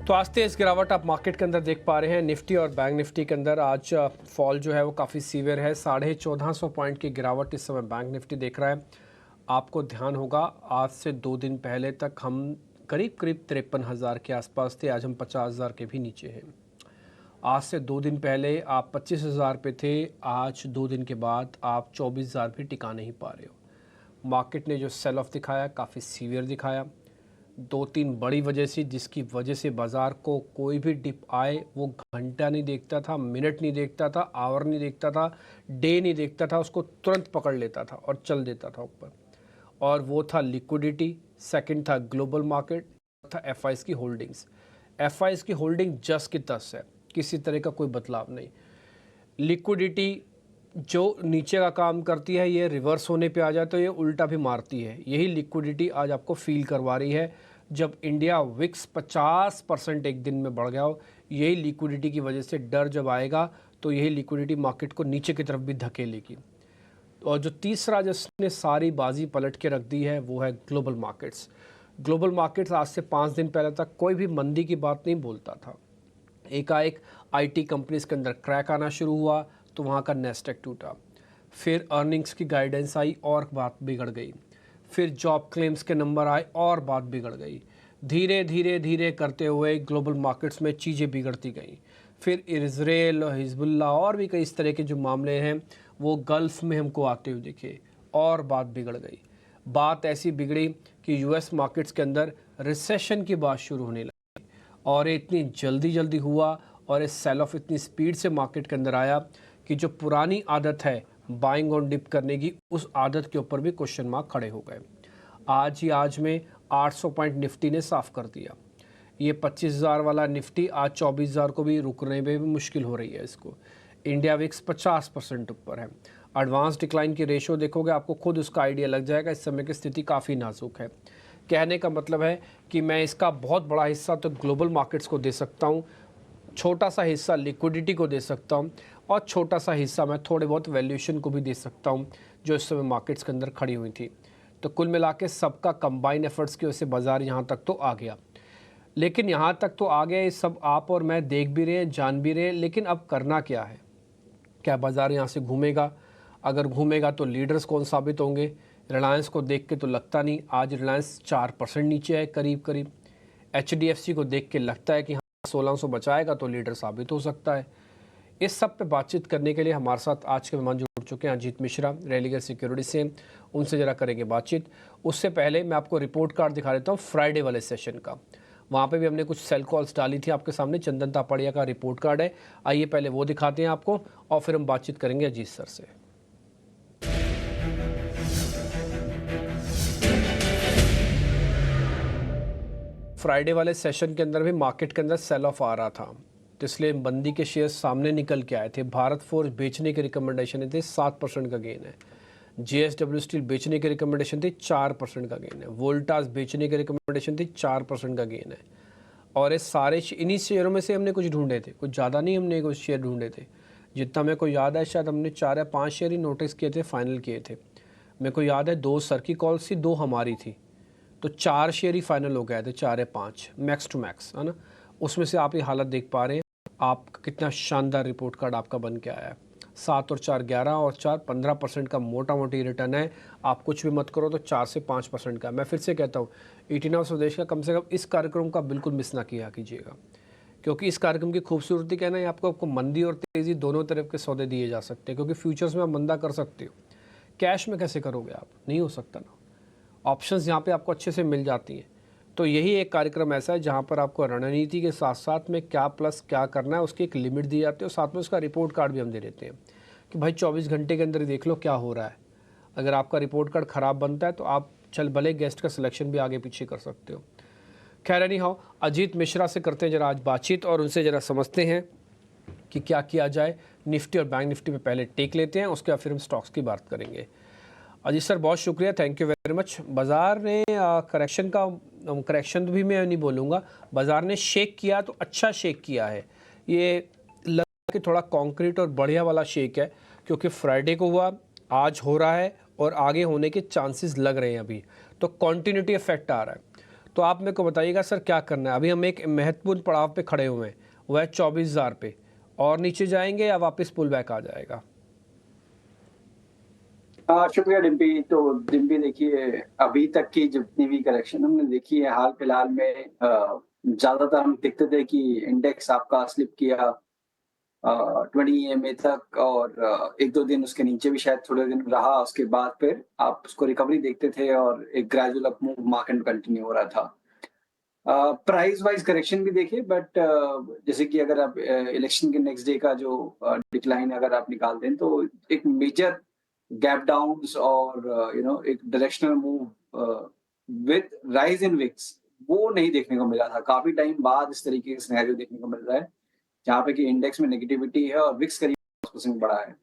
तो आज तेज गिरावट आप मार्केट के अंदर देख पा रहे हैं। निफ्टी और बैंक निफ्टी के अंदर आज फॉल जो है वो काफ़ी सीवियर है। 1450 पॉइंट की गिरावट इस समय बैंक निफ्टी देख रहा है। आपको ध्यान होगा आज से 2 दिन पहले तक हम करीब 53,000 के आसपास थे। आज हम 50,000 के भी नीचे हैं। आज से 2 दिन पहले आप 25,000 पे थे। आज 2 दिन के बाद आप 24,000 भी टिका नहीं पा रहे हो। मार्केट ने जो सेल ऑफ दिखाया काफ़ी सीवियर दिखाया। 2-3 बड़ी वजह से, जिसकी वजह से बाज़ार को कोई भी डिप आए वो घंटा नहीं देखता था, मिनट नहीं देखता था, आवर नहीं देखता था, डे नहीं देखता था, उसको तुरंत पकड़ लेता था और चल देता था ऊपर। और वो था लिक्विडिटी, सेकंड था ग्लोबल मार्केट, था एफआईज की होल्डिंग्स। एफआईज की होल्डिंग जस की तस है, किसी तरह का कोई बदलाव नहीं। लिक्विडिटी जो नीचे का काम करती है ये रिवर्स होने पे आ जाए तो ये उल्टा भी मारती है। यही लिक्विडिटी आज आपको फील करवा रही है। जब इंडिया विक्स 50% एक दिन में बढ़ गया हो, यही लिक्विडिटी की वजह से डर जब आएगा तो यही लिक्विडिटी मार्केट को नीचे की तरफ भी धकेलेगी। और जो तीसरा जिसने सारी बाजी पलट के रख दी है वो है ग्लोबल मार्केट्स। ग्लोबल मार्केट्स आज से 5 दिन पहले तक कोई भी मंदी की बात नहीं बोलता था। एकाएक आईटी कंपनीज के अंदर क्रैक आना शुरू हुआ तो वहाँ का नेस्डेक टूटा। फिर अर्निंग्स की गाइडेंस आई और बात बिगड़ गई। फिर जॉब क्लेम्स के नंबर आए और बात बिगड़ गई। धीरे धीरे धीरे करते हुए ग्लोबल मार्केट्स में चीज़ें बिगड़ती गई। फिर इजराइल, हिजबुल्लाह और भी कई इस तरह के जो मामले हैं वो गल्फ़ में हमको आते हुए दिखे और बात बिगड़ गई। बात ऐसी बिगड़ी कि यूएस मार्केट्स के अंदर रिसेशन की बात शुरू होने लगी और इतनी जल्दी जल्दी हुआ और इस सेल ऑफ इतनी स्पीड से मार्केट के अंदर आया कि जो पुरानी आदत है बाइंग ऑन डिप करने की, उस आदत के ऊपर भी क्वेश्चन मार्क खड़े हो गए। आज में 800 पॉइंट निफ्टी ने साफ कर दिया। ये 25,000 वाला निफ्टी आज 24,000 को भी रुकने में भी मुश्किल हो रही है इसको। इंडिया विक्स 50% ऊपर है। एडवांस डिक्लाइन की रेशो देखोगे आपको खुद उसका आइडिया लग जाएगा। इस समय की स्थिति काफ़ी नाजुक है। कहने का मतलब है कि मैं इसका बहुत बड़ा हिस्सा तो ग्लोबल मार्केट्स को दे सकता हूँ, छोटा सा हिस्सा लिक्विडिटी को दे सकता हूँ और छोटा सा हिस्सा मैं थोड़े बहुत वैल्यूएशन को भी दे सकता हूँ जो इस समय मार्केट्स के अंदर खड़ी हुई थी। तो कुल मिला के सबका कंबाइन एफर्ट्स की वजह से बाज़ार यहाँ तक तो आ गया। लेकिन यहाँ तक तो आ गया, ये सब आप और मैं देख भी रहे हैं, जान भी रहे हैं। लेकिन अब करना क्या है? क्या बाज़ार यहाँ से घूमेगा? अगर घूमेगा तो लीडर्स कौन साबित होंगे? रिलायंस को देख के तो लगता नहीं। आज रिलायंस 4% नीचे है करीब करीब। HDFC को देख के लगता है कि 1600 बचाएगा तो लीडर साबित हो सकता है। इस सब पे बातचीत करने के लिए हमारे साथ आज के मेहमान जुड़ चुके हैं। अजीत मिश्रा रेलिगर सिक्योरिटी से, उनसे ज़रा करेंगे बातचीत। उससे पहले मैं आपको रिपोर्ट कार्ड दिखा देता हूँ फ्राइडे वाले सेशन का। वहाँ पे भी हमने कुछ सेल कॉल्स डाली थी आपके सामने। चंदन तापड़िया का रिपोर्ट कार्ड है, आइए पहले वो दिखाते हैं आपको और फिर हम बातचीत करेंगे अजीत सर से। फ्राइडे वाले सेशन के अंदर भी मार्केट के अंदर सेल ऑफ आ रहा था, तो इसलिए मंदी के शेयर सामने निकल के आए थे। भारत फोर्ज बेचने की रिकमेंडेशन थी, 7% का गेन है। JSW स्टील बेचने की रिकमेंडेशन थी, 4% का गेन है। वोल्टास बेचने की रिकमेंडेशन थी, 4% का गेन है। और ये सारे इन्हीं शेयरों में से हमने कुछ ढूंढे थे, कुछ ज़्यादा नहीं हमने कुछ शेयर ढूंढे थे। जितना मेरे को याद है शायद हमने 4 या 5 शेयर ही नोटिस किए थे, फाइनल किए थे। मेरे को याद है 2 सर की कॉल्स थी, 2 हमारी थी, तो 4 शेयर ही फाइनल हो गए थे, 4 या 5 मैक्स टू मैक्स, है ना। उसमें से आप ये हालत देख पा रहे हैं। आपका कितना शानदार रिपोर्ट कार्ड आपका बन के आया है। 7 और 4 11 और 4 15% का मोटा मोटी रिटर्न है। आप कुछ भी मत करो तो 4 से 5% का। मैं फिर से कहता हूँ, 18 स्वदेश का कम से कम इस कार्यक्रम का बिल्कुल मिस ना किया कीजिएगा, क्योंकि इस कार्यक्रम की खूबसूरती कहना है आपको मंदी और तेज़ी दोनों तरफ के सौदे दिए जा सकते हैं। क्योंकि फ्यूचर्स में आप मंदा कर सकते हो, कैश में कैसे करोगे आप? नहीं हो सकता ना। ऑप्शंस यहाँ पे आपको अच्छे से मिल जाती हैं। तो यही एक कार्यक्रम ऐसा है जहाँ पर आपको रणनीति के साथ साथ में क्या प्लस क्या करना है उसकी एक लिमिट दी जाती है और साथ में उसका रिपोर्ट कार्ड भी हम दे देते हैं कि भाई 24 घंटे के अंदर ही देख लो क्या हो रहा है। अगर आपका रिपोर्ट कार्ड ख़राब बनता है तो आप चल भले गेस्ट का सिलेक्शन भी आगे पीछे कर सकते हो। खैर एनी हाउ, अजीत मिश्रा से करते हैं ज़रा आज बातचीत और उनसे ज़रा समझते हैं कि क्या किया जाए। निफ्टी और बैंक निफ्टी में पहले टेक लेते हैं, उसके बाद फिर हम स्टॉक्स की बात करेंगे। अजीत सर बहुत शुक्रिया, थैंक यू वेरी मच। बाज़ार ने करेक्शन भी मैं नहीं बोलूँगा, बाज़ार ने शेक किया तो अच्छा शेक किया है। ये लगा कि थोड़ा कॉन्क्रीट और बढ़िया वाला शेक है, क्योंकि फ्राइडे को हुआ, आज हो रहा है और आगे होने के चांसेस लग रहे हैं अभी, तो कॉन्टीन्यूटी इफेक्ट आ रहा है। तो आप मेरे को बताइएगा सर क्या करना है। अभी हम एक महत्वपूर्ण पड़ाव पे खड़े हुए हैं, वह है 24,000 पे, और नीचे जाएंगे या वापस पुल बैक आ जाएगा? शुक्रिया डिम्पी। तो डिम्पी देखिए, अभी तक की जितनी भी करेक्शन हमने देखी है हाल फिलहाल में, ज्यादातर हम देखते थे कि इंडेक्स आपका स्लिप किया 20 EMA तक, और एक दो दिन उसके नीचे भी शायद थोड़े दिन रहा। उसके बाद फिर आप उसको रिकवरी देखते थे और एक gradual up move market continue हो रहा था। प्राइस वाइज करेक्शन भी देखिए, बट जैसे कि अगर आप इलेक्शन के नेक्स्ट डे का जो डिक्लाइन अगर आप निकाल दें, तो एक मेजर गैप डाउन्स और एक directional move with rise in VIX, वो नहीं देखने को मिला था। काफी टाइम बाद इस तरीके का सिनेरियो देखने को मिल रहा है, जहाँ पे कि इंडेक्स में नेगेटिविटी है और विक्स करीब 10% बढ़ा है।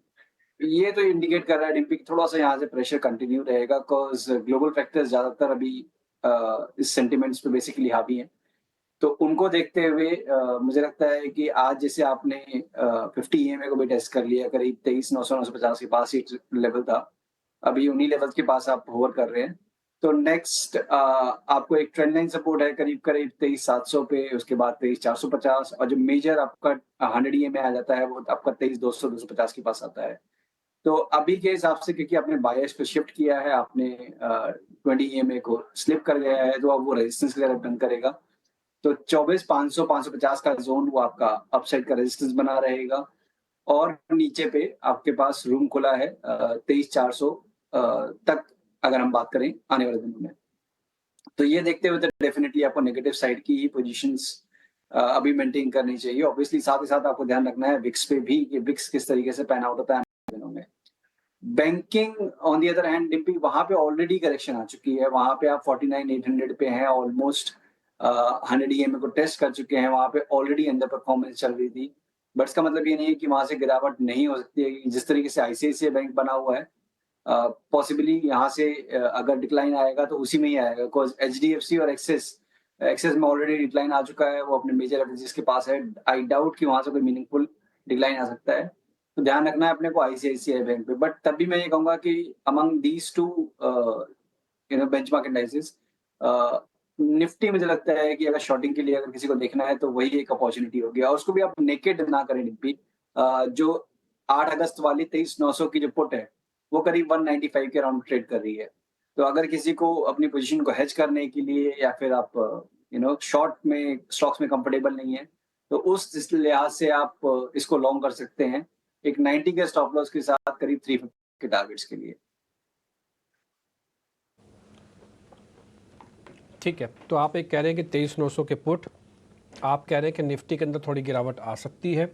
ये तो इंडिकेट कर रहा है डिम्पी, थोड़ा सा यहाँ से प्रेशर कंटिन्यू रहेगा, बिकॉज ग्लोबल फैक्टर्स ज्यादातर अभी इस सेंटिमेंट्स पे बेसिकली हावी हैं। तो उनको देखते हुए मुझे लगता है कि आज जैसे आपने 50 EMA को भी टेस्ट कर लिया, करीब 23,900-950 के पास ही लेवल था। अभी उन्हीं लेवल के पास आप होवर कर रहे हैं। तो नेक्स्ट आपको एक ट्रेंड लाइन सपोर्ट है करीब करीब 23,700 पे, उसके बाद 23,450, और जो मेजर आपका 100 EMA आ जाता है वो आपका 23,200-250 के पास आता है। तो अभी के हिसाब से, क्योंकि आपने बायर्स पे शिफ्ट किया है, आपने 20 EMA को स्लिप कर गया है, तो अब वो रेजिस्टेंस की तरफ बंद करेगा। तो 24,500-550 का जोन वो आपका अपसाइड का रेजिस्टेंस बना रहेगा, और नीचे पे आपके पास रूम खुला है 23,400 तक, अगर हम बात करें आने वाले दिनों में। तो ये देखते हुए तो डेफिनेटली आपको नेगेटिव साइड की ही पोजीशंस अभी मेंटेन करनी चाहिए। ऑब्वियसली साथ ही साथ आपको ध्यान रखना है विक्स पे भी, कि विक्स किस तरीके से पैन आउट होता है आने वाले दिनों में। Banking on the other hand Dimpy, वहां पे ऑलरेडी करेक्शन आ चुकी है। वहां पे आप 49,800 पे हैं, ऑलमोस्ट 100 EMA को टेस्ट कर चुके हैं। वहां पे ऑलरेडी अंडर परफॉर्मेंस चल रही थी, बट इसका मतलब ये नहीं है कि वहां से गिरावट नहीं हो सकती है। जिस तरीके से आईसीआईसीआई बैंक बना हुआ है, पॉसिबली यहाँ से अगर डिक्लाइन आएगा तो उसी में ही आएगा, बिकॉज एचडीएफसी और एक्सिस एक्सिस में ऑलरेडी डिक्लाइन आ चुका है, वो अपने मेजर एवरेजेस के पास है। आई डाउट कि वहां से कोई मीनिंगफुल डिक्लाइन आ सकता है। तो ध्यान रखना है अपने को आईसीआईसीआई बैंक पे। बट तब भी मैं ये कहूंगा कि among these two benchmark indices, Nifty मुझे लगता है कि अगर शॉर्टिंग के लिए अगर किसी को देखना है तो वही एक अपॉर्चुनिटी होगी, और उसको भी आप नेकेड ना करें निफ्टी। जो 8 अगस्त वाली 23,900 की जो पुट है, वो करीब 195 के अराउंड ट्रेड कर रही है। तो अगर किसी को अपनी पोजीशन को हेज करने के लिए, या फिर आप शॉर्ट में स्टॉक्स में कंफर्टेबल नहीं है, तो उस लिहाज से आप इसको लॉन्ग कर सकते हैं एक 90 के स्टॉप लॉस के साथ, करीब 350 के टारगेट्स के लिए। ठीक है, तो आप एक कह रहे हैं कि 23,900 के पुट, आप कह रहे हैं कि निफ्टी के अंदर थोड़ी गिरावट आ सकती है,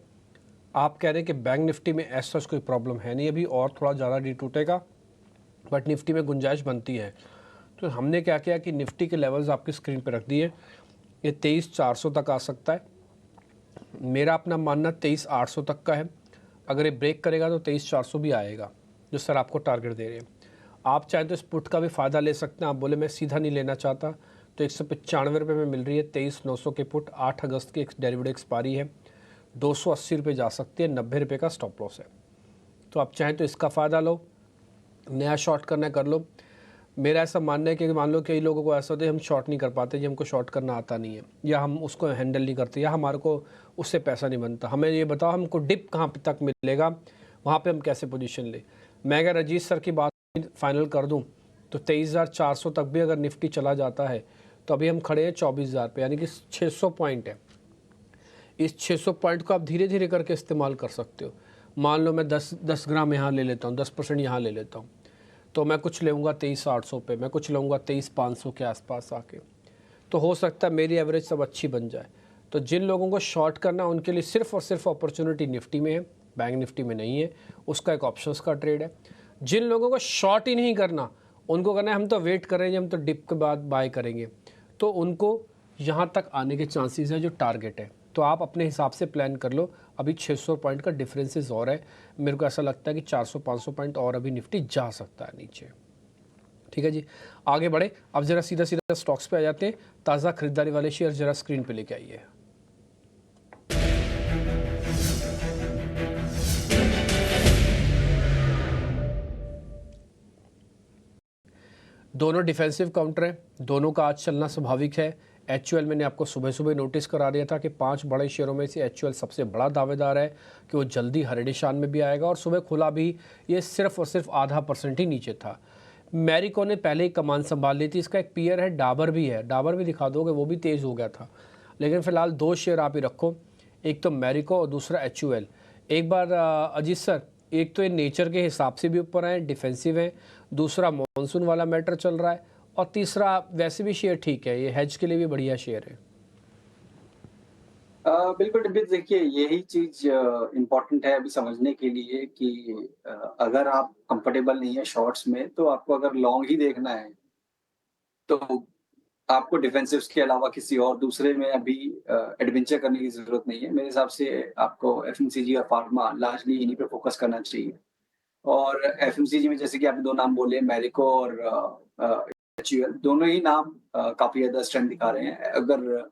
आप कह रहे हैं कि बैंक निफ्टी में ऐसा कोई प्रॉब्लम है नहीं अभी, और थोड़ा ज़्यादा डी टूटेगा, बट निफ्टी में गुंजाइश बनती है। तो हमने क्या किया कि निफ्टी के लेवल्स आपकी स्क्रीन पर रख दिए। ये 23,400 तक आ सकता है, मेरा अपना मानना 23,800 तक का है। अगर ये ब्रेक करेगा तो 23,400 भी आएगा, जो सर आपको टारगेट दे रहे हैं। आप चाहें तो इस पुट का भी फ़ायदा ले सकते हैं। आप बोले मैं सीधा नहीं लेना चाहता, तो 195 रुपये में मिल रही है 23,900 के पुट। 8 अगस्त की डेरिवेटिव एक्सपायरी है, 280 रुपये जा सकती है, 90 रुपये का स्टॉप लॉस है। तो आप चाहें तो इसका फ़ायदा लो, नया शॉर्ट करना है कर लो। मेरा ऐसा मानना है कि मान लो कई लोगों को ऐसा होता है हम शॉर्ट नहीं कर पाते, जी हमको शॉर्ट करना आता नहीं है, या हम उसको हैंडल नहीं करते, या हमारे को उससे पैसा नहीं बनता। हमें ये बताओ हमको डिप कहाँ तक मिलेगा, वहाँ पे हम कैसे पोजीशन ले। मैं अगर अजीत सर की बात फाइनल कर दूँ तो 23,400 तक भी अगर निफ्टी चला जाता है, तो अभी हम खड़े हैं 24,000 पे, यानी कि 600 पॉइंट है। इस 600 पॉइंट को आप धीरे धीरे करके इस्तेमाल कर सकते हो। मान लो मैं 10 ग्राम यहाँ ले लेता हूँ, 10% यहाँ ले लेता हूँ, तो मैं कुछ लूँगा 23,800 पे, मैं कुछ लूँगा 23,500 के आसपास आके, तो हो सकता है मेरी एवरेज सब अच्छी बन जाए। तो जिन लोगों को शॉर्ट करना है उनके लिए सिर्फ और सिर्फ अपॉर्चुनिटी निफ्टी में है, बैंक निफ्टी में नहीं है। उसका एक ऑप्शंस का ट्रेड है। जिन लोगों को शॉर्ट ही नहीं करना, उनको करना है हम तो वेट करेंगे, हम तो डिप के बाद बाय करेंगे, तो उनको यहाँ तक आने के चांसेस है जो टारगेट है। तो आप अपने हिसाब से प्लान कर लो। अभी 600 पॉइंट का डिफरेंसेस और है, मेरे को ऐसा लगता है कि 400-500 पॉइंट और अभी निफ्टी जा सकता है नीचे। ठीक है जी, आगे बढ़े। अब ज़रा सीधा सीधा स्टॉक्स पे आ जाते हैं। ताज़ा खरीदारी वाले शेयर ज़रा स्क्रीन पे लेके आइए। दोनों डिफेंसिव काउंटर हैं, दोनों का आज चलना स्वाभाविक है। एचयूएल मैंने आपको सुबह सुबह नोटिस करा दिया था कि 5 बड़े शेयरों में से एचयूएल सबसे बड़ा दावेदार है कि वो जल्दी हरे निशान में भी आएगा, और सुबह खुला भी ये सिर्फ और सिर्फ आधा % ही नीचे था। मैरिको ने पहले ही कमान संभाल ली थी। इसका एक पीयर है डाबर भी है, डाबर भी दिखा दोगे, वो भी तेज़ हो गया था। लेकिन फिलहाल 2 शेयर आप ही रखो, एक तो मैरिको और दूसरा एचयूएल। एक बार अजीत सर, एक तो ये नेचर के हिसाब से भी ऊपर हैं, डिफेंसिव है, दूसरा मॉनसून वाला मैटर चल रहा है, और तीसरा वैसे भी शेयर ठीक है, ये हेज के लिए भी बढ़िया शेयर है। बिल्कुल डिम्पी, देखिए यही चीज इम्पोर्टेंट है अभी समझने के लिए कि अगर आप कंफर्टेबल नहीं है शॉर्ट्स में, तो आपको अगर लॉन्ग ही देखना है तो आपको डिफेंसिव्स के अलावा किसी और दूसरे में अभी एडवेंचर करने की जरूरत नहीं है। मेरे हिसाब से आपको एफएमसीजी और फार्मा लार्जली इन्हीं पे फोकस करना चाहिए। और एफएमसीजी में जैसे कि आपने 2 नाम बोले, मैरिको और एचयूएल, दोनों ही नाम काफी ज्यादा स्ट्रेंथ दिखा रहे हैं। अगर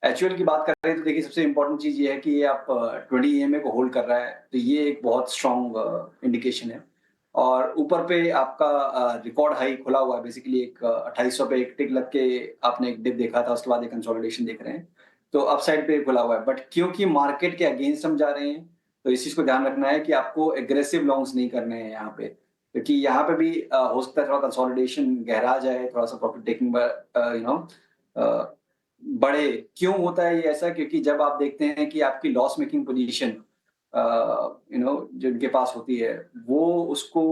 एचयूएल की बात कर रहे हैं तो देखिए सबसे इम्पोर्टेंट चीज ये है कि ये आप 20 ईएमए को होल्ड कर रहा है, तो ये एक बहुत स्ट्रॉन्ग इंडिकेशन है। और ऊपर पे आपका रिकॉर्ड हाई खुला हुआ है, बेसिकली एक 2800 पे एक टिक लग के आपने एक डिप देखा था, उसके बाद एक कंसोलिडेशन देख रहे हैं, तो अपसाइड पे खुला हुआ है। बट क्योंकि मार्केट के अगेंस्ट हम जा रहे हैं, तो इस चीज को ध्यान रखना है कि आपको एग्रेसिव लॉन्ग्स नहीं करने हैं यहाँ पे, क्योंकि यहाँ पे भी हो सकता है थोड़ा कंसोलिडेशन गहरा जाए, थोड़ा सा प्रॉफिट टेकिंग बढ़े। क्यों होता है ये ऐसा? क्योंकि जब आप देखते हैं कि आपकी लॉस मेकिंग पोजीशन जो इनके पास होती है, वो उसको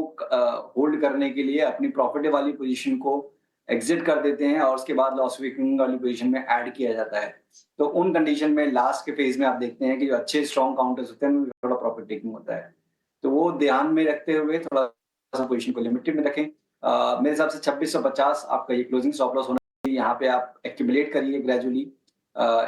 होल्ड करने के लिए अपनी प्रॉफिट वाली पोजीशन को एग्जिट कर देते हैं और उसके बाद लॉस मेकिंग वाली पोजीशन में ऐड किया जाता है। तो उन कंडीशन में लास्ट के फेज में आप देखते हैं कि जो अच्छे स्ट्रॉन्ग काउंटर्स होते हैं उनमें थोड़ा प्रॉफिट टेकिंग होता है। तो वो ध्यान में रखते हुए थोड़ा सा पोजीशन को लिमिटेड में रखें। मेरे हिसाब से 2650 आपका ये क्लोजिंग स्टॉप लॉस होना चाहिए। यहाँ पे आप एक्यूमुलेट करिए ग्रेजुअली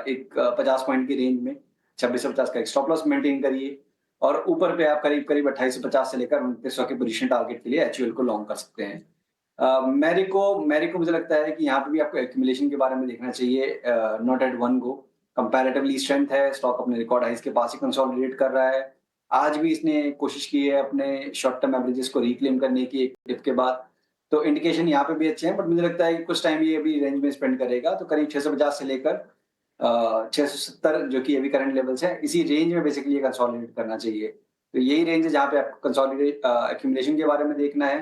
एक 50 पॉइंट की रेंज में 2650 का एक स्टॉप लॉस मेंटेन करिए, और ऊपर पे आप करीब 2850 से लेकर 2900 के पोजीशन टारगेट के लिए एचयूएल को लॉन्ग कर सकते हैं। मैरिको मुझे लगता है कि यहाँ पे भी आपको एक्यूमुलेशन के बारे में देखना चाहिए, not at one go. Comparatively strength है, स्टॉक अपने रिकॉर्ड हाइस के पास ही कंसोलिडेट कर रहा है। आज भी इसने कोशिश की है अपने शॉर्ट टर्म एवरेजेस को रिक्लेम करने की एक डिप के बाद, तो इंडिकेशन यहाँ पे भी अच्छे हैं। बट मुझे लगता है कि कुछ टाइम ये अभी रेंज में स्पेंड करेगा, तो करीब 650 से लेकर 670 जो कि अभी करंट लेवल्स है, इसी रेंज में बेसिकली ये कंसोलिडेट करना चाहिए। तो यही रेंज है जहाँ पे आपको कंसोलिडेट एक्यूमुलेशन के बारे में देखना है।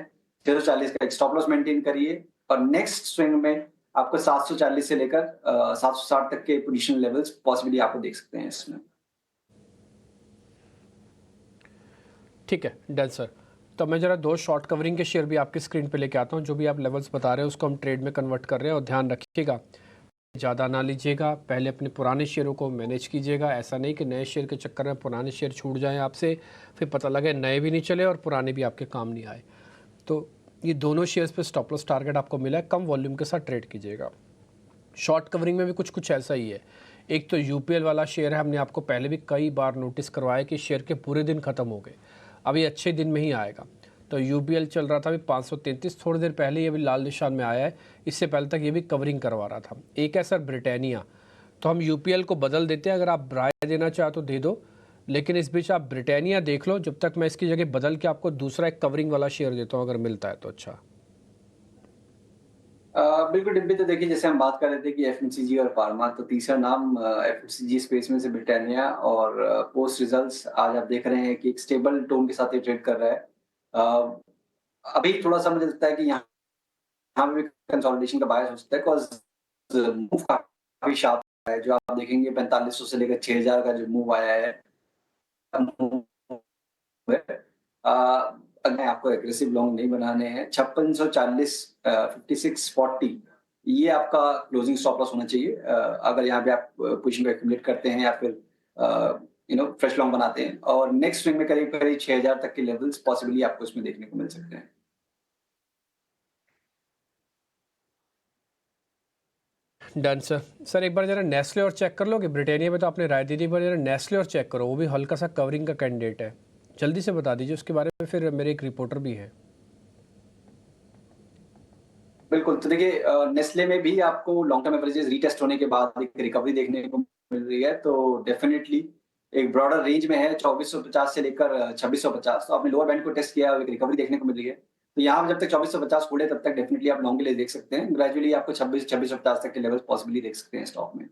640 का एक स्टॉप लॉस मेंटेन करिए, और नेक्स्ट स्विंग में आपको 740 से लेकर 760 तक के पोजीशन लेवल्स पॉसिबली आपको देख सकते हैं इसमें। ठीक है डन सर। तो मैं जरा 2 शॉर्ट कवरिंग के शेयर भी आपकी स्क्रीन पे लेके आता हूँ। जो भी आप लेवल्स बता रहे हैं उसको हम ट्रेड में कन्वर्ट कर रहे हैं, और ध्यान रखिएगा ज़्यादा ना लीजिएगा, पहले अपने पुराने शेयरों को मैनेज कीजिएगा। ऐसा नहीं कि नए शेयर के चक्कर में पुराने शेयर छूट जाएं आपसे, फिर पता लगे नए भी नहीं चले और पुराने भी आपके काम नहीं आए। तो ये दोनों शेयर्स पे स्टॉप लॉस टारगेट आपको मिला है, कम वॉल्यूम के साथ ट्रेड कीजिएगा। शॉर्ट कवरिंग में भी कुछ ऐसा ही है। एक तो यूपीएल वाला शेयर है, हमने आपको पहले भी कई बार नोटिस करवाया कि शेयर के पूरे दिन ख़त्म हो गए, अभी अच्छे दिन में ही आएगा। तो यूपीएल चल रहा था अभी 533, थोड़ी देर पहले ही अभी लाल निशान में आया है, इससे पहले तक ये भी कवरिंग करवा रहा था। एक है सर ब्रिटानिया, तो हम यूपीएल को बदल देते हैं, अगर आप राय देना चाहो तो दे दो, लेकिन इस बीच आप ब्रिटानिया देख लो, जब तक मैं इसकी जगह बदल के आपको दूसरा एक कवरिंग वाला शेयर देता हूँ अगर मिलता है तो। अच्छा बिल्कुल डिब्बी, तो देखिए जैसे हम बात कर रहे थे कि एफएमसीजी और फार्मा, तो तीसरा नाम एफएमसीजी स्पेस में से ब्रिटानिया, और पोस्ट रिजल्ट्स आज आप देख रहे हैं कि एक स्टेबल टोन के साथ ये ट्रेड कर रहा है। अभी थोड़ा सा मुझे लगता है कि यहाँ पे कंसोलिडेशन का बायस हो सकता है, बिकॉज मूव काफी शार्प है। जो आप देखेंगे 4500 से लेकर 6000 का जो मूव आया है, अगर आपको एग्रेसिव लॉन्ग नहीं बनाने हैं, 5640 5640 ये आपका क्लोजिंग स्टॉप लॉस होना चाहिए। अगर यहाँ पे आप पोजीशन को एक्यूमुलेट करते हैं या फिर फ्रेश लॉन्ग बनाते हैं, और नेक्स्ट स्विंग में करीब 6000 तक के लेवल्स पॉसिबली आपको इसमें देखने को मिल सकते हैं। Done sir. सर एक बार जरा नेस्ले और चेक कर लो, कि ब्रिटानिया में तो आपने राय दी थी, पर जरा नेस्ले और चेक करो, वो भी हल्का सा कवरिंग का कैंडिडेट है, जल्दी से बता दीजिए उसके बारे में, फिर मेरे एक रिपोर्टर भी है। बिल्कुल, तो देखिए नेस्ले में भी आपको लॉन्ग टर्म एवरेजेस रीटेस्ट होने के बाद एक रिकवरी देखने को मिल रही है, तो डेफिनेटली एक ब्रॉडर रेंज में है 2450 से लेकर 2650। तो आपने लोअर बैंड को टेस्ट किया, एक रिकवरी देखने को मिल रही है। तो यहाँ जब तक 2450 खुले तब तक डेफिनेटली आप लॉन्ग के लिए देख सकते हैं। ग्रेजुअली आपको 2650 तक के लेवल पॉसिबली देख सकते हैं स्टॉक में।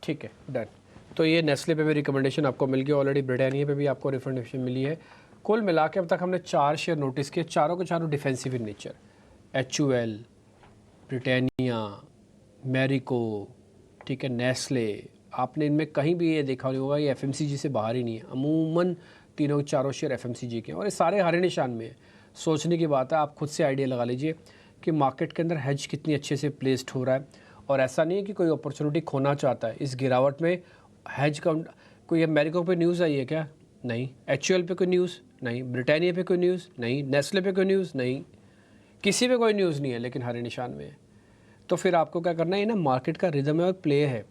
ठीक है, डन। तो ये नेस्ले पे भी रिकमेंडेशन आपको मिल गया ऑलरेडी, ब्रिटानिया पे भी आपको रिकमेंडेशन मिली है। कुल मिला के अब तक हमने 4 शेयर नोटिस किए, चारों के चारों defensive in nature. HUL, Britannia, Marico, ठीक है, नेस्ले। आपने इनमें कहीं भी ये देखा नहीं होगा ये FMCG से बाहर ही नहीं है। अमूमन तीनों चारों शेयर FMCG के हैं और ये सारे हरे निशान में है। सोचने की बात है, आप खुद से आइडिया लगा लीजिए कि मार्केट के अंदर हेज कितनी अच्छे से प्लेस्ड हो रहा है। और ऐसा नहीं है कि कोई अपॉर्चुनिटी खोना चाहता है। इस गिरावट में हेज का कोई अमेरिका पे न्यूज़ आई है क्या? नहीं। HUL पे कोई न्यूज़ नहीं, ब्रिटानिया पे कोई न्यूज़ नहीं, नेस्ले पे कोई न्यूज़ नहीं, किसी पे कोई न्यूज़ नहीं है, लेकिन हरे निशान में है। तो फिर आपको क्या करना है, ये ना मार्केट का रिदम है और प्ले है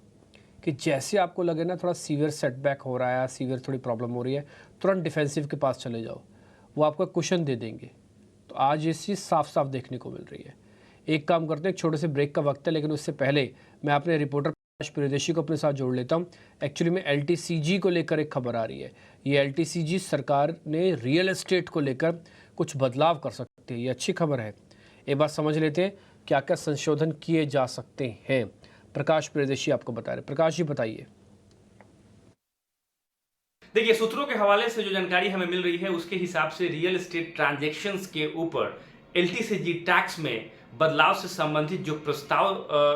कि जैसे आपको लगे ना थोड़ा सीवियर सेटबैक हो रहा है, सीवियर थोड़ी प्रॉब्लम हो रही है, तुरंत डिफेंसिव के पास चले जाओ, वो आपको कुशन दे देंगे। तो आज ये चीज़ साफ साफ देखने को मिल रही है। एक काम करते हैं, एक छोटे से ब्रेक का वक्त है, लेकिन उससे पहले मैं अपने रिपोर्टर प्रकाश प्रियदर्शी को अपने साथ जोड़ लेता हूँ। एक्चुअली में LTCG को लेकर एक खबर आ रही है। ये LTCG सरकार ने रियल एस्टेट को लेकर कुछ बदलाव कर सकती है, ये अच्छी खबर है। एक बात समझ लेते हैं क्या क्या संशोधन किए जा सकते हैं। प्रकाश प्रियदर्शी आपको बता रहे। प्रकाश जी बताइए। देखिए, सूत्रों के हवाले से जो जानकारी हमें मिल रही है उसके हिसाब से रियल एस्टेट ट्रांजैक्शंस के ऊपर LTCG टैक्स में बदलाव से संबंधित जो प्रस्ताव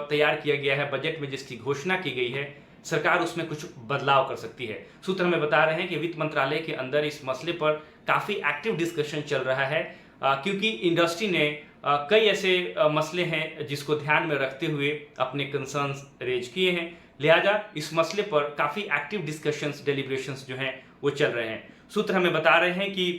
तैयार किया गया है बजट में, जिसकी घोषणा की गई है, सरकार उसमें कुछ बदलाव कर सकती है। सूत्र हमें बता रहे हैं कि वित्त मंत्रालय के अंदर इस मसले पर काफी एक्टिव डिस्कशन चल रहा है, क्योंकि इंडस्ट्री ने कई ऐसे मसले हैं जिसको ध्यान में रखते हुए अपने कंसर्न्स रेज किए हैं। लिहाजा इस मसले पर काफी एक्टिव डिस्कशंस, डेलिब्रेशंस जो हैं वो चल रहे हैं। सूत्र हमें बता रहे हैं कि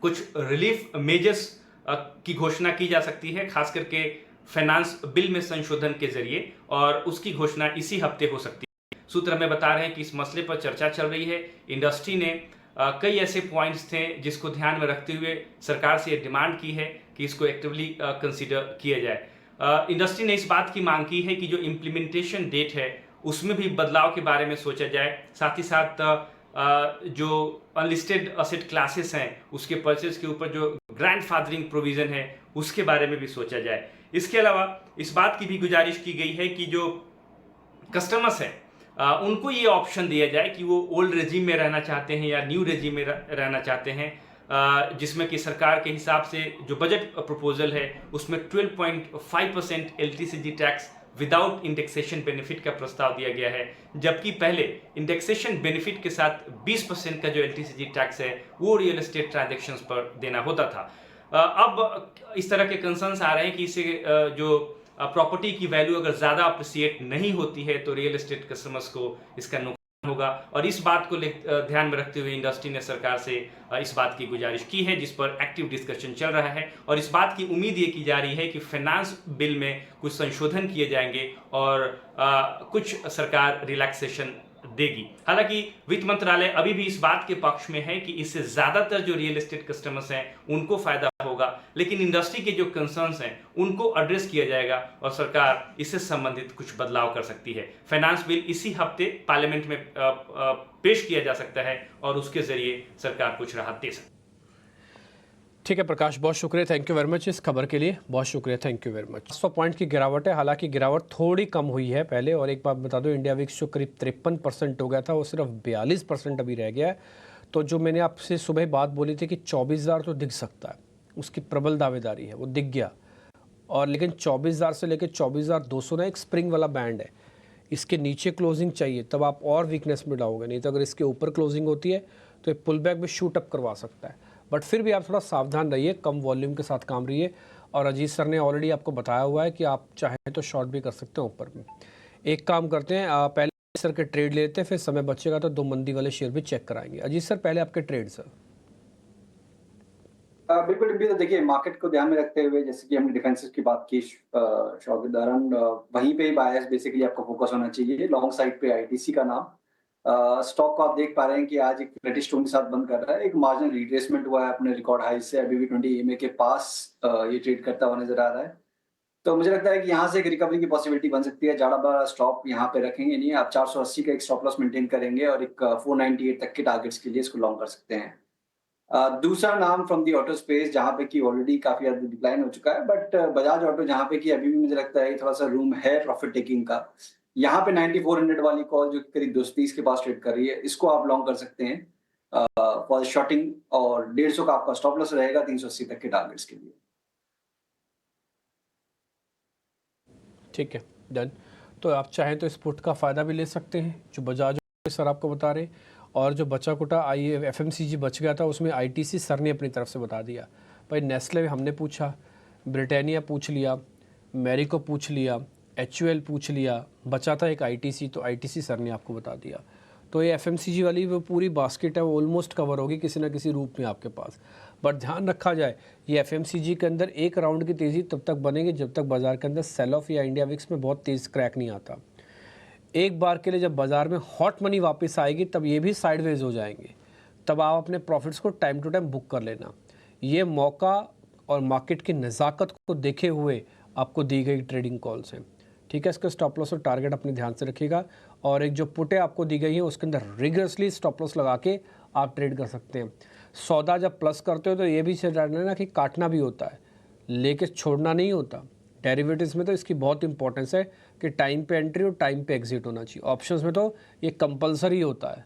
कुछ रिलीफ मेजर्स की घोषणा की जा सकती है, खास करके फाइनेंस बिल में संशोधन के जरिए, और उसकी घोषणा इसी हफ्ते हो सकती है। सूत्र हमें बता रहे हैं कि इस मसले पर चर्चा चल रही है। इंडस्ट्री ने कई ऐसे पॉइंट्स थे जिसको ध्यान में रखते हुए सरकार से ये डिमांड की है कि इसको एक्टिवली कंसीडर किया जाए। इंडस्ट्री ने इस बात की मांग की है कि जो इम्प्लीमेंटेशन डेट है उसमें भी बदलाव के बारे में सोचा जाए। साथ ही साथ जो अनलिस्टेड असेट क्लासेस हैं उसके परचेज के ऊपर जो ग्रैंडफादरिंग प्रोविजन है उसके बारे में भी सोचा जाए। इसके अलावा इस बात की भी गुजारिश की गई है कि जो कस्टमर्स हैं उनको ये ऑप्शन दिया जाए कि वो ओल्ड रेजिम में रहना चाहते हैं या न्यू रेजिम में रहना चाहते हैं, जिसमें कि सरकार के हिसाब से जो बजट प्रपोजल है उसमें 12.5% LTCG tax without indexation benefit का प्रस्ताव दिया गया है, जबकि पहले इंडेक्सेशन बेनिफिट के साथ 20% का जो LTCG टैक्स है वो रियल एस्टेट ट्रांजैक्शंस पर देना होता था। अब इस तरह के कंसर्न्स आ रहे हैं कि इसे जो प्रॉपर्टी की वैल्यू अगर ज़्यादा अप्रिसिएट नहीं होती है तो रियल एस्टेट कस्टमर्स को इसका नुकसान होगा, और इस बात को ध्यान में रखते हुए इंडस्ट्री ने सरकार से इस बात की गुजारिश की है, जिस पर एक्टिव डिस्कशन चल रहा है। और इस बात की उम्मीद ये की जा रही है कि फाइनेंस बिल में कुछ संशोधन किए जाएंगे और कुछ सरकार रिलैक्सेशन देगी। हालांकि वित्त मंत्रालय अभी भी इस बात के पक्ष में है कि इससे ज्यादातर जो रियल एस्टेट कस्टमर्स हैं उनको फायदा होगा, लेकिन इंडस्ट्री के जो कंसर्न्स हैं उनको एड्रेस किया जाएगा और सरकार इससे संबंधित कुछ बदलाव कर सकती है। फाइनेंस बिल इसी हफ्ते पार्लियामेंट में पेश किया जा सकता है और उसके जरिए सरकार कुछ राहत दे सकती है। ठीक है प्रकाश, बहुत शुक्रिया, थैंक यू वेरी मच इस खबर के लिए, बहुत शुक्रिया, thank you very much. 100 point की गिरावट है, हालांकि गिरावट थोड़ी कम हुई है पहले। और एक बात बता दो, इंडिया विक्स जो करीब 53% हो गया था वो सिर्फ 42% अभी रह गया है। तो जो मैंने आपसे सुबह बात बोली थी कि 24,000 तो दिख सकता है, उसकी प्रबल दावेदारी है, वो दिख गया। और लेकिन 24,000 से लेकर 24,200 ना एक स्प्रिंग वाला बैंड है, इसके नीचे क्लोजिंग चाहिए तब आप और वीकनेस में डालोगे, नहीं तो अगर इसके ऊपर क्लोजिंग होती है तो ये पुल बैक भी शूट अप करवा सकता है। बट फिर भी आप थोड़ा सावधान रहिए, कम वॉल्यूम के साथ काम रहिए। और अजीत सर ने ऑलरेडी आपको बताया हुआ है कि आप चाहें तो शॉर्ट भी कर सकते हैं ऊपर में। एक काम करते हैं, पहले सर के ट्रेड लेते हैं, फिर समय बचेगा तो 2 मंदी वाले शेयर भी चेक कराएंगे। अजीत सर पहले आपके ट्रेड सर। बिल्कुल भी, तो देखिए मार्केट को ध्यान में रखते हुए जैसे कि हमने डिफेंसिव की बात की शॉर्ट के दौरान, वहीं पे ही बायस बेसिकली आपको फोकस होना चाहिए। लॉन्ग साइड पे ITC का नाम स्टॉक को आप देख पा रहे हैं कि आज एक फ्लैटिश टोन के साथ बंद कर रहा है। एक मार्जिनल रिट्रेसमेंट हुआ है अपने रिकॉर्ड हाई से, अभी भी 20 EMA के पास ये ट्रेड करता हुआ नजर आ रहा है। तो मुझे लगता है कि यहाँ से एक रिकवरी की पॉसिबिलिटी बन सकती है। ज्यादा बड़ा स्टॉप यहाँ पे रखेंगे नहीं, आप 480 का एक स्टॉप लॉस मेंटेन करेंगे और एक 498 तक के टारगेट्स के लिए इसको लॉन्ग कर सकते हैं। दूसरा नाम फ्रॉम दी ऑटो स्पेस जहाँ पे कि ऑलरेडी काफी ज्यादा डिक्लाइन हो चुका है, बट बजाज ऑटो जहाँ पे कि अभी भी मुझे लगता है थोड़ा सा रूम है प्रॉफिट टेकिंग का। यहाँ पे 9400 वाली कॉल जो करीब 230 के पास ट्रेड कर रही है, इसको आप लॉन्ग कर सकते हैं फॉर शॉर्टिंग, और 150 का आपका स्टॉप लॉस रहेगा 380 तक के टारगेट्स के लिए। ठीक है, डन। तो आप चाहें तो इस पुट का फ़ायदा भी ले सकते हैं जो बजाज सर आपको बता रहे, और जो बचा कुटा FMCG बच गया था उसमें ITC सर ने अपनी तरफ से बता दिया। भाई नेस्ले हमने पूछा, ब्रिटानिया पूछ लिया, मैरिको पूछ लिया, HUL पूछ लिया, बचा था एक ITC, तो ITC सर ने आपको बता दिया। तो ये FMCG वाली वो पूरी बास्केट है, वो ऑलमोस्ट कवर होगी किसी ना किसी रूप में आपके पास। बट ध्यान रखा जाए, ये FMCG के अंदर एक राउंड की तेज़ी तब तक बनेगी जब तक बाज़ार के अंदर सेल ऑफ या इंडिया विक्स में बहुत तेज़ क्रैक नहीं आता। एक बार के लिए जब बाज़ार में हॉट मनी वापस आएगी तब ये भी साइडवेज हो जाएंगे, तब आप अपने प्रॉफिट्स को टाइम टू टाइम बुक कर लेना। ये मौका और मार्केट की नज़ाकत को देखे हुए आपको दी गई ट्रेडिंग कॉल्स हैं, ठीक है। इसका स्टॉप लॉस और टारगेट अपने ध्यान से रखिएगा, और एक जो पुटें आपको दी गई हैं उसके अंदर रिगरसली स्टॉप लॉस लगा के आप ट्रेड कर सकते हैं। सौदा जब प्लस करते हो तो ये भी जानना ना कि काटना भी होता है, लेके छोड़ना नहीं होता। डेरिवेटिव्स में तो इसकी बहुत इंपॉर्टेंस है कि टाइम पे एंट्री और टाइम पे एग्जिट होना चाहिए। ऑप्शंस में तो ये कंपलसरी होता है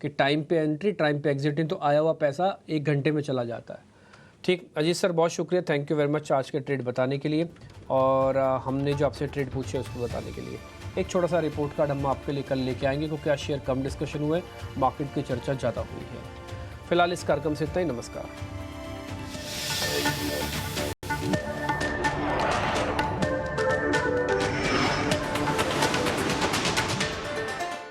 कि टाइम पे एंट्री टाइम पे एग्जिट, नहीं तो आया हुआ पैसा 1 घंटे में चला जाता है। ठीक, अजीत सर बहुत शुक्रिया, थैंक यू वेरी मच आज के ट्रेड बताने के लिए, और हमने जो आपसे ट्रेड पूछे उसको बताने के लिए। एक छोटा सा रिपोर्ट कार्ड हम आपके लिए कल लेके आएंगे, क्योंकि आज शेयर कम डिस्कशन हुए, मार्केट की चर्चा ज़्यादा हुई है। फिलहाल इस कार्यक्रम से इतना ही, नमस्कार।